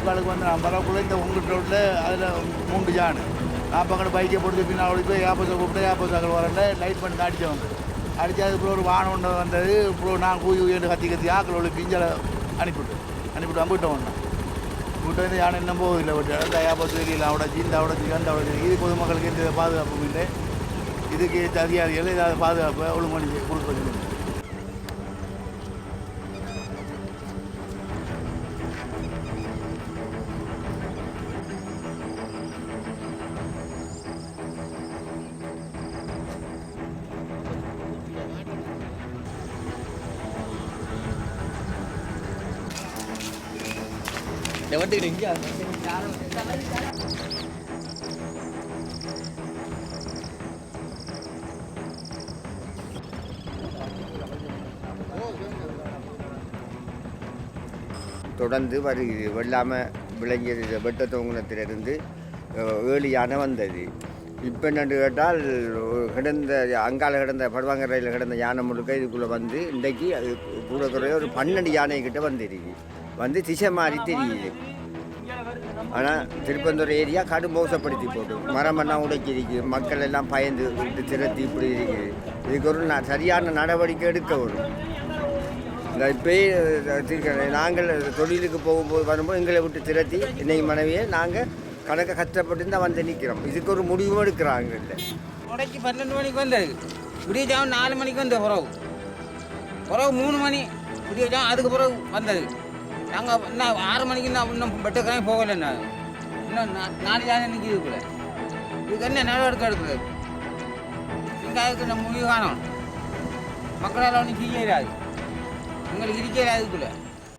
முக்காலுக்கு வந்து நான் வரக்குள்ளே இந்த உங்கள் ரோட்டில் அதில் 3 ஜான் நான் பக்கம் பைக்கை போட்டு பின்னால் ஓடி போய் ஏப்பத்தை கூப்பிட்டு ஏப்பத்தாக்கள் வரல லைட் பண்ணி தான் அடித்தவங்க அடித்ததுக்குள்ள ஒரு வானம் ஒன்று வந்தது இப்போ நான் கூய் கத்தி ஆக்கள் ஒளி பிஞ்சலை அனுப்பிவிட்டு அம்பிட்டோம் ஒன்று விட்டு வந்து யானை இன்னும் போகுதில்லை விட்டு அந்த ஏப்பத்து வெளியில் அவடச்சி இந்த அவடச்சி அந்த அவடச்சி இது பொதுமக்களுக்கு எந்த பாதுகாப்பும் இல்லை இதுக்கு அதிகாரிகள் ஏதாவது பாதுகாப்பு ஒழுங்கு பண்ணி கொடுக்க சொல்லணும். தொடர்ந்து வருகிறது. வெள்ளாமல் விளங்கியது வெட்டத்தோங்குனத்திலிருந்து 7 யானை வந்தது. இப்போ என்னென்று கேட்டால் அங்கால கிடந்த படுவாங்க ரயிலில் கிடந்த யானை முழுக்க இதுக்குள்ளே வந்து இன்றைக்கு அது கூட குறைய ஒரு 12 யானை கிட்ட வந்துருக்கு. வந்து திசை மாறி தெரியுது. ஆனால் திருப்பந்தூர் ஏரியா கடும் மோசப்படுத்தி போட்டு மரமெல்லாம் உடைக்கிருக்கு. மக்கள் எல்லாம் பயந்து விட்டு திரத்தி இப்படி இருக்குது. இதுக்கு ஒரு சரியான நடவடிக்கை எடுக்க வரும். இந்த இப்போ நாங்கள் தொழிலுக்கு போகும்போது வரும்போது எங்களை விட்டு திரட்டி இன்னைக்கு மனைவியை நாங்கள் கணக்கை கஷ்டப்பட்டு தான் வந்து நிற்கிறோம். இதுக்கு ஒரு முடிவும் எடுக்கிறாங்க. உடைச்சி 12 மணிக்கு வந்தது, விடிய ஜாமம் 4 மணிக்கு வந்த பிறகு 3 மணி விடிய ஜாமம் அதுக்கு பிறகு வந்தது. நாங்கள் இன்னும் 6 மணிக்கு இன்னும் வெட்டுக்காரங்க போகலை. இன்னும் 4 ஜாதி நிற்கிது கூட. இதுக்கு என்ன நடவடிக்கை எடுக்கிறது? அதுக்கு நம்ம முடிவு காணும். மக்களால் ஒன்றும் செய்ய இல்லாது, எங்களுக்கு இருக்க அதுக்குள்ளே